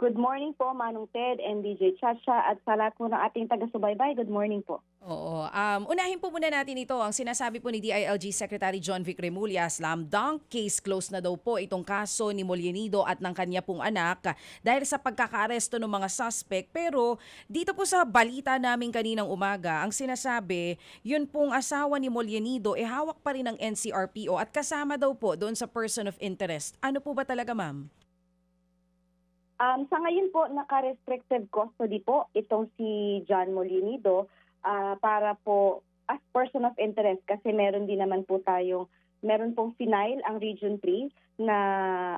Good morning po, Manong Ted and DJ Chacha at sa lahat po ng ating taga-subaybay. Good morning po. Oo. Unahin po muna natin ito. Ang sinasabi po ni DILG Secretary John Vic Remulla, slam dunk, case closed na daw po itong kaso ni Mollenido at ng kanya pong anak dahil sa pagkakaaresto ng mga suspect. Pero dito po sa balita namin kaninang umaga, ang sinasabi, yun pong asawa ni Mollenido hawak pa rin ng NCRPO at kasama daw po doon sa person of interest. Ano po ba talaga, ma'am? Sa ngayon po, naka-restricted custody po itong si John Mollenido para po as person of interest kasi meron din naman po meron pong final ang Region 3 na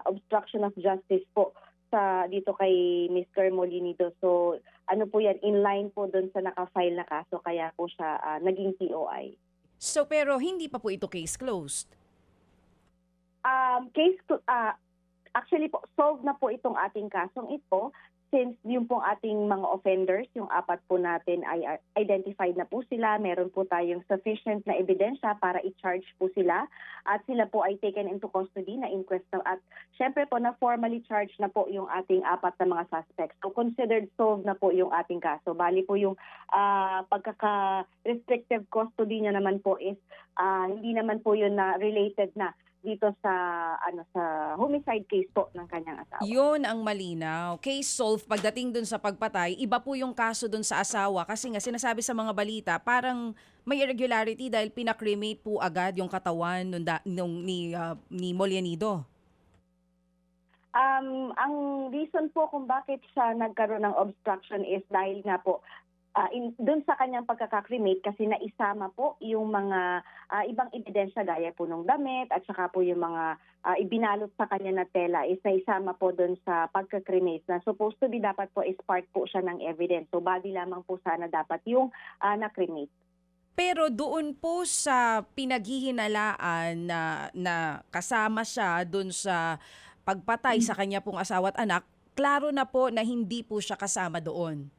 obstruction of justice po dito kay Mr. Mollenido. So ano po yan, in line po doon sa naka-file na kaso kaya po siya naging POI. So pero hindi pa po ito case closed? Um, case to, Actually po, solved na po itong ating kasong ito since yung pong ating mga offenders, yung apat po natin ay identified na po sila. Meron po tayong sufficient na ebidensya para i-charge po sila at sila po ay taken into custody na inquest na at syempre po na formally charged na po yung ating apat na mga suspects. So considered solved na po yung ating kaso. Bali po yung pagkaka-restrictive custody niya naman po is hindi naman po yun na related na dito sa homicide case po ng kanyang asawa. Yun ang malinaw. Case solved pagdating dun sa pagpatay, iba po yung kaso dun sa asawa kasi nga sinasabi sa mga balita parang may irregularity dahil pinakremate po agad yung katawan ni Mollenido. Ang reason po kung bakit siya nagkaroon ng obstruction is dahil nga po doon sa kanyang pagkakakremate kasi naisama po yung mga ibang ebidensya gaya po ng damit at saka po yung mga ibinalot sa kanya na tela is naisama po doon sa pagkakremate na supposed to be dapat po is part po siya ng evidence. So body lamang po sana dapat yung na-cremate. Pero doon po sa pinaghihinalaan na kasama siya doon sa pagpatay sa kanya pong asawa at anak, klaro na po na hindi po siya kasama doon.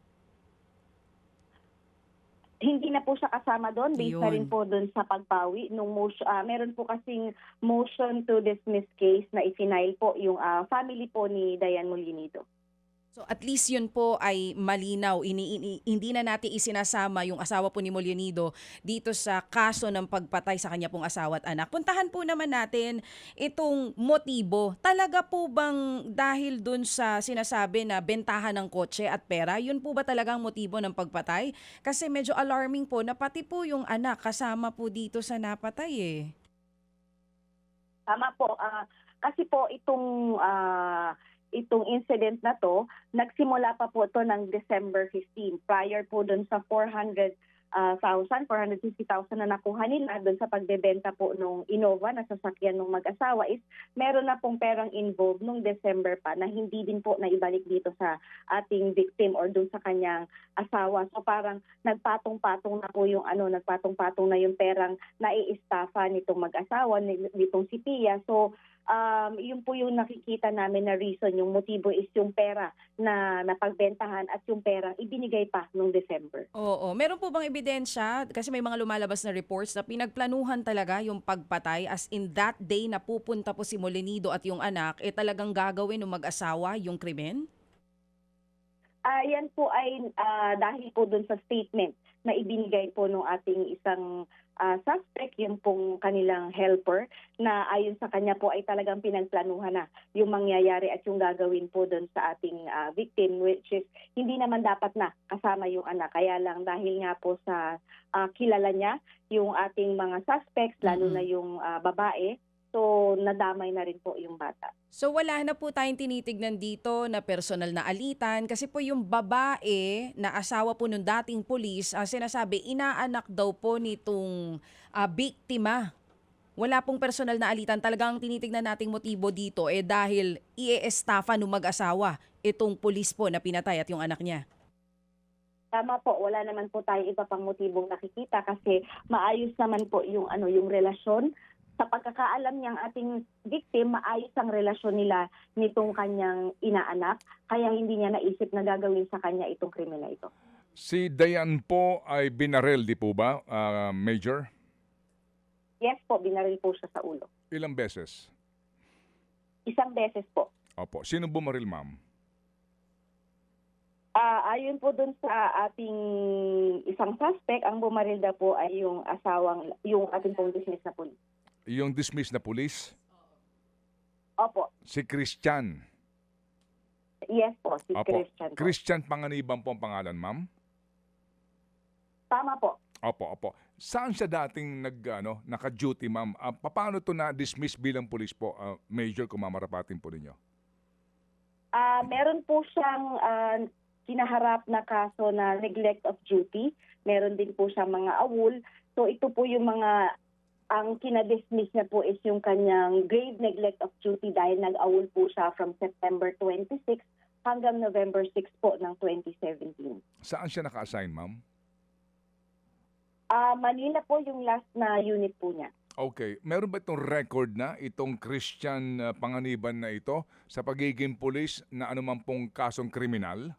Hindi na po siya kasama doon based na rin Yun. po doon sa pagbawi nung motion. Meron po kasing motion to dismiss case na ifinail po yung family po ni Diane Mollenido. So at least yun po ay malinaw. Hindi na natin isinasama yung asawa po ni Mollenido dito sa kaso ng pagpatay sa kanya pong asawa at anak. Puntahan po naman natin itong motibo. Talaga po bang dahil dun sa sinasabi na bentahan ng kotse at pera, yun po ba talagang motibo ng pagpatay? Kasi medyo alarming po na pati po yung anak kasama po dito sa napatay eh. Tama po. Kasi po itong incident na to, nagsimula pa po to ng December 15 prior po doon sa 450,000 na nakuha nila doon sa pagbebenta po nung Innova na sasakyan ng mag-asawa is meron na pong perang involved nung December pa na hindi din po naibalik dito sa ating victim or doon sa kanyang asawa. So parang nagpatong-patong na po nagpatong-patong na yung perang naiistafa nitong mag-asawa, nitong si Pia. So yun po yung nakikita namin na reason, yung motibo is yung pera na napagbentahan at yung pera ibinigay pa nung December. Oo. Meron po bang ebidensya? Kasi may mga lumalabas na reports na pinagplanuhan talaga yung pagpatay as in that day na pupunta po si Mollenido at yung anak, talagang gagawin ng mag-asawa yung krimen? Yan po ay dahil po dun sa statement na ibinigay po nung ating isang suspect, yung pong kanilang helper, na ayon sa kanya po ay talagang pinagplanuhan na yung mangyayari at yung gagawin po dun sa ating victim, which is hindi naman dapat na kasama yung anak. Kaya lang dahil nga po sa kilala niya yung ating mga suspects, lalo na yung babae, so nadamay na rin po yung bata. So wala na po tayong tinitignan dito na personal na alitan kasi po yung babae na asawa po nung dating pulis, sinasabi inaanak daw po nitong biktima. Wala pong personal na alitan. Talagang tinitignan nating motibo dito dahil i-estafa nung mag-asawa itong pulis po na pinatay at yung anak niya. Tama po, wala naman po tayo iba pang motibong nakikita kasi maayos naman po yung yung relasyon. Sa pagkakaalam niyang ating victim, maayos ang relasyon nila nitong kanyang inaanak, kaya hindi niya naisip na gagawin sa kanya itong krimen na ito. Si Diane po ay binarel, di po ba, Major? Yes po, binaril po siya sa ulo. Ilang beses? Isang beses po. Opo. Sino bumaril, ma'am? Ayon po dun sa ating isang suspect, ang bumaril daw po ay yung ating pong dismiss na pulis. Yung dismissed na pulis, Opo. si Christian. Yes po, si Opo. Christian po. Christian Panganiban po ang pangalan, ma'am? Tama po. Opo. Saan siya dating naka-duty, ma'am? Paano to na-dismiss bilang pulis po, Major, kung mamarapatin po ninyo? Meron po siyang kinaharap na kaso na neglect of duty. Meron din po siyang mga awol. So ito po yung ang kinadismiss niya po is yung kanyang grave neglect of duty dahil nag-awol po siya from September 26 hanggang November 6 po ng 2017. Saan siya naka-assign, ma'am? Manila po yung last na unit po niya. Okay. Meron ba itong record na itong Christian Panganiban na ito sa pagiging pulis na anuman pong kasong kriminal?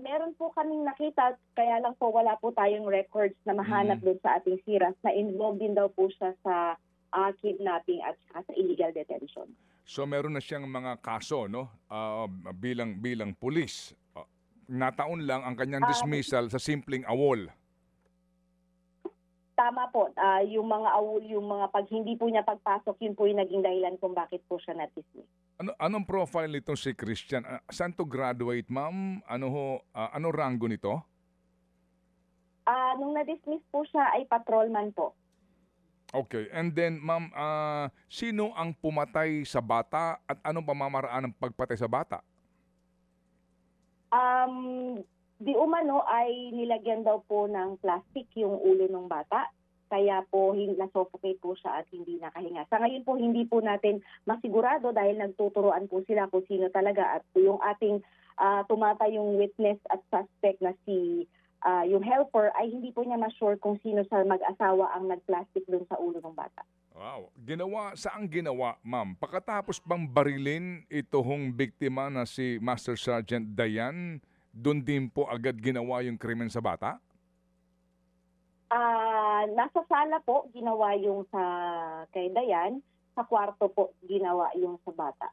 Meron po kaming nakita, kaya lang po wala po tayong records na mahanap doon sa ating siras na involved din daw po siya sa kidnapping at saka sa illegal detention. So meron na siyang mga kaso, no? Bilang pulis. Nataon lang ang kanyang dismissal sa simpleng awol. Tama po. Yung mga awol, yung mga pag hindi po niya pagpasok, yun po yung naging dahilan kung bakit po siya na-dismiss. Anong profile nito si Christian? Saan to graduate, ma'am? Ano rango nito? Nung na-dismiss po siya ay patrolman po. Okay. And then, ma'am, sino ang pumatay sa bata at anong pamamaraan ng pagpatay sa bata? Di umano ay nilagyan daw po ng plastic yung ulo ng bata. Kaya po na-suffocate po siya at hindi nakahinga. Sa ngayon po hindi po natin masigurado dahil nagtuturoan po sila kung sino talaga at yung ating tumatayong witness at suspect na yung helper ay hindi po niya ma-sure kung sino sa mag-asawa ang nag-plastic dun sa ulo ng bata. Wow. Saan ginawa, ma'am? Pagkatapos bang barilin itong biktima na si Master Sergeant Dayan, doon din po agad ginawa yung krimen sa bata? Nasa sala po ginawa yung kay Dayan, sa kwarto po ginawa yung sa bata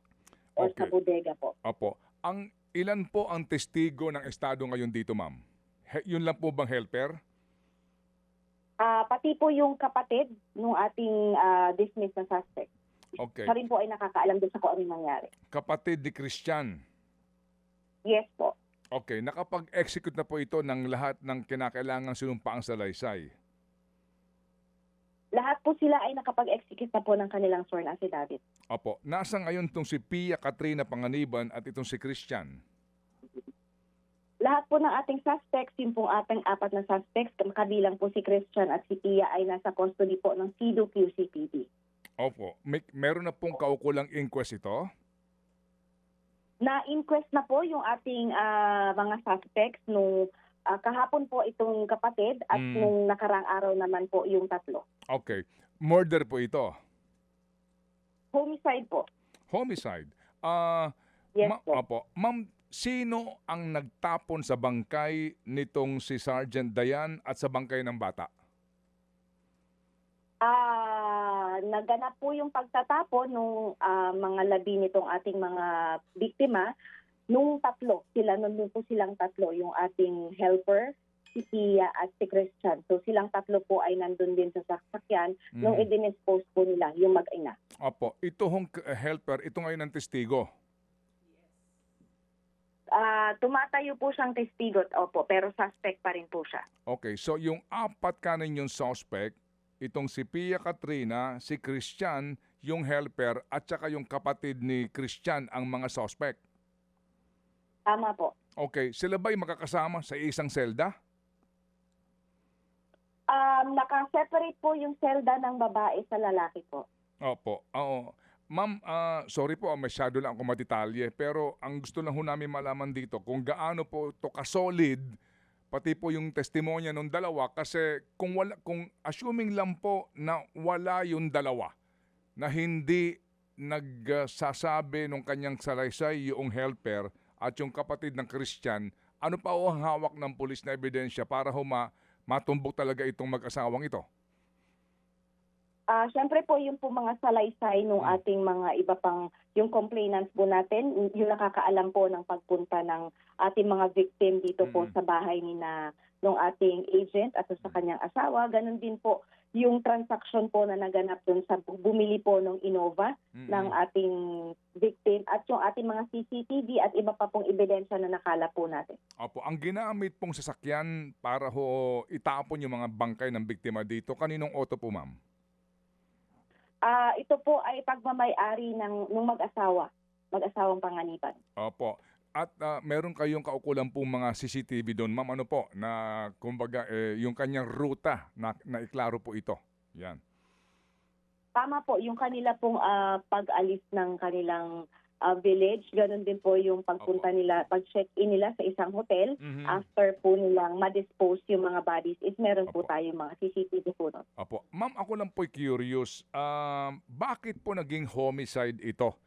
or sa bodega po. Opo. Ilan po ang testigo ng estado ngayon dito, ma'am? Yun lang po bang helper? Pati po yung kapatid ng ating dismissed na suspect. Okay. Siya rin po ay nakakaalam doon sa kung ano nangyari. Kapatid ni Christian. Yes po. Okay. Nakapag-execute na po ito ng lahat ng kinakailangang sinumpaang salaysay. Lahat po sila ay nakapag-execute na po ng kanilang sworn affidavit. Opo. Nasa ngayon itong si Pia Katrina Panganiban at itong si Christian? Lahat po ng ating suspects, yung pong ating 4 na suspects, kabilang po si Christian at si Pia ay nasa custody po ng CIDO QCPD. Opo. Meron na pong kaukulang inquest ito? Na-inquest na po yung ating mga suspects nung kahapon po itong kapatid at nung nakarang araw naman po yung 3. Okay. Murder po ito? Homicide po. Homicide. Yes po. Opo. Ma'am, sino ang nagtapon sa bangkay nitong si Sergeant Dayan at sa bangkay ng bata? Naganap po yung pagtatapon nung mga labi nitong ating mga biktima. Nung 3, nandun po silang 3, yung ating helper, si Pia at si Christian. So silang 3 po ay nandun din sa sasakyan nung i-dispose po nila yung mag-ina. Opo. Ito hong helper, ito ngayon ang testigo. Tumatayo po siyang testigo, opo, pero suspect pa rin po siya. Okay. So yung 4 kanin yung suspect, itong si Pia Katrina, si Christian, yung helper, at saka yung kapatid ni Christian ang mga suspect. Tama po. Okay. Sila ba'y makakasama sa isang selda? Naka-separate po yung selda ng babae sa lalaki po. Opo. Oo. Ma'am, sorry po, masyado lang ako matitalye, pero ang gusto lang ho namin malaman dito kung gaano po ito kasolid, pati po yung testimonya ng dalawa, kasi kung assuming lang po na wala yung dalawa, na hindi nagsasabi nung kanyang salaysay yung helper at yung kapatid ng Christian, ano pa ho ang hawak ng pulis na ebidensya para matumbok talaga itong mag-asawang ito? Siyempre po yung po mga salaysay ng ating mga iba pang yung complainants po natin, yung nakakaalam po ng pagpunta ng ating mga victim dito po sa bahay ni na ng ating agent at sa kanyang asawa. Ganon din po yung transaction po na naganap dun sa bumili po ng Innova ng ating victim at yung ating mga CCTV at iba pa pong ebidensya na nakala po natin. Opo, ang ginamit pong sasakyan para ho itapon yung mga bangkay ng biktima dito, kaninong auto po, ma'am? Ito po ay pagmamay-ari ng mag-asawang panganiban. Opo. At meron kayong kaukulan pong mga CCTV doon, ma'am, ano po, na kumbaga yung kanyang ruta na iklaro po ito. Yan. Tama po, yung kanila pong pag-alis ng kanilang village, ganun din po yung pagpunta nila, pag-check-in nila sa isang hotel. After po nilang ma-dispose yung mga bodies, is meron po tayo mga CCTV po nun. Opo. Ma'am, ako lang po curious, bakit po naging homicide ito?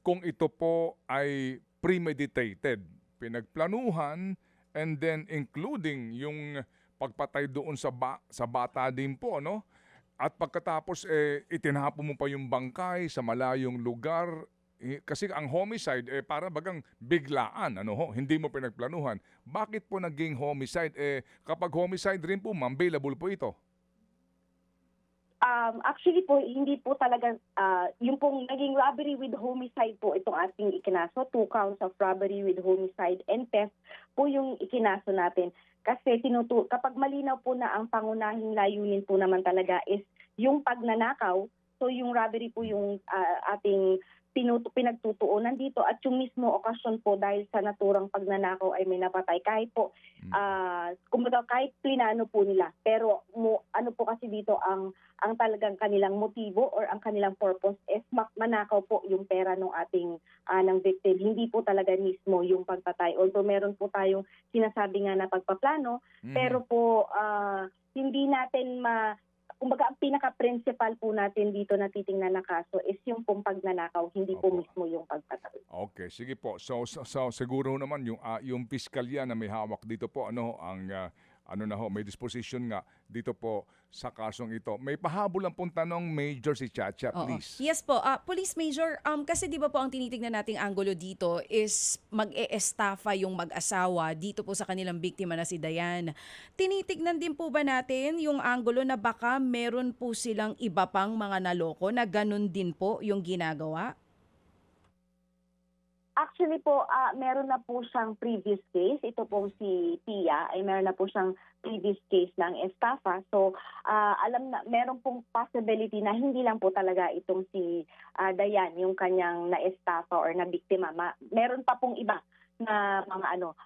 Kung ito po ay premeditated, pinagplanuhan, and then including yung pagpatay doon sa bata din po, no? At pagkatapos itinapon mo pa yung bangkay sa malayong lugar. Kasi ang homicide para bagang biglaan, ano ho, hindi mo pinagplanuhan. Bakit po naging homicide? Kapag homicide rin po, ma'am, bailable po ito. Actually po, hindi po talaga, yung pong naging robbery with homicide po itong ating ikinaso, 2 counts of robbery with homicide and theft po yung ikinaso natin. Kasi kapag malinaw po na ang pangunahing layunin po naman talaga is yung pagnanakaw, so yung robbery po yung ating pinagtutuunan dito at yung mismo okasyon po dahil sa naturang pagnanakaw ay may napatay kahit po kumbaga kahit plinano po nila, pero ano po kasi dito ang talagang kanilang motibo or ang kanilang purpose is manakaw po yung pera ng ating ng victim, hindi po talaga mismo yung pagpatay, although meron po tayong sinasabi nga na pagpaplano, pero po hindi natin kumbaga ang pinaka-principal po natin dito na titingnan na kaso is yung pong pagnanakaw, hindi po mismo yung pagpatay. Okay, sige po. So siguro naman yung piskalya na may hawak dito po may disposition nga dito po sa kasong ito. May pahabol lang pong tanong, Major si Chacha, please. Yes po. Police Major, kasi di ba po ang tinitignan nating anggulo dito is mag-e-estafa yung mag-asawa dito po sa kanilang biktima na si Dayan. Tinitignan din po ba natin yung anggulo na baka meron po silang iba pang mga naloko na ganun din po yung ginagawa? Actually po, meron na po siyang previous case. Ito pong si Pia ay meron na po siyang previous case ng estafa. So, meron pong possibility na hindi lang po talaga itong si Dayan, yung kanyang na-estafa or na-biktima. Meron pa pong iba na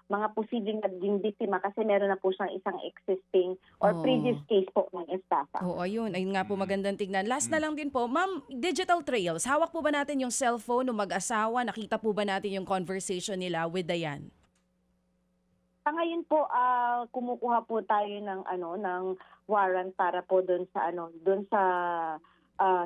mga posibleng naging biktima kasi meron na po siyang isang existing or previous case po ng estafa. Oo, ayun. Ayun nga po magandang tignan. Last na lang din po, ma'am, digital trails. Hawak po ba natin yung cellphone ng mag-asawa? Nakita po ba natin yung conversation nila with Dayan? Sa ngayon po, kumukuha po tayo ng warrant para po doon sa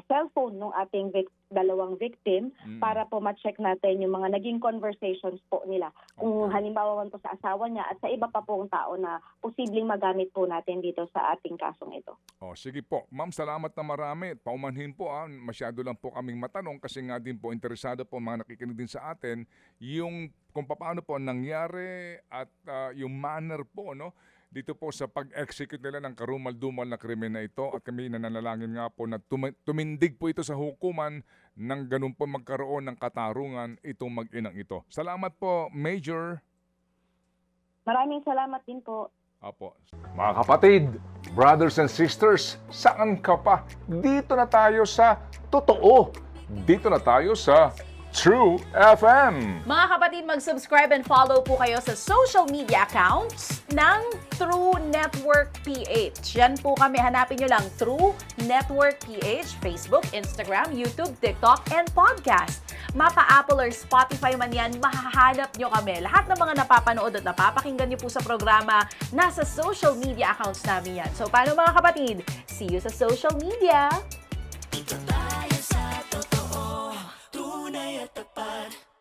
cellphone ng ating dalawang victim para po ma-check natin yung mga naging conversations po nila. Kung halimbawa man po sa asawa niya at sa iba pa pong tao na posibleng magamit po natin dito sa ating kasong ito. Sige po. Ma'am, salamat na marami. Paumanhin po, masyado lang po kaming matanong kasi nga din po interesado po mga nakikinig din sa atin yung kung paano po nangyari at yung manner po, no? Dito po sa pag-execute nila ng karumal-dumal na krimen na ito at kami nananalangin nga po na tumindig po ito sa hukuman nang ganun po magkaroon ng katarungan itong mag-inang ito. Salamat po, Major. Maraming salamat din po. Apo. Mga kapatid, brothers and sisters, saan ka pa? Dito na tayo sa totoo. Dito na tayo sa True FM. Mga kapatid, mag-subscribe and follow po kayo sa social media accounts ng True Network PH. Yan po kami. Hanapin nyo lang True Network PH, Facebook, Instagram, YouTube, TikTok, and podcast. Mapa Apple or Spotify man yan, mahahanap nyo kami. Lahat ng mga napapanood at napapakinggan nyo po sa programa, nasa social media accounts namin yan. So, paano mga kapatid? See you sa social media!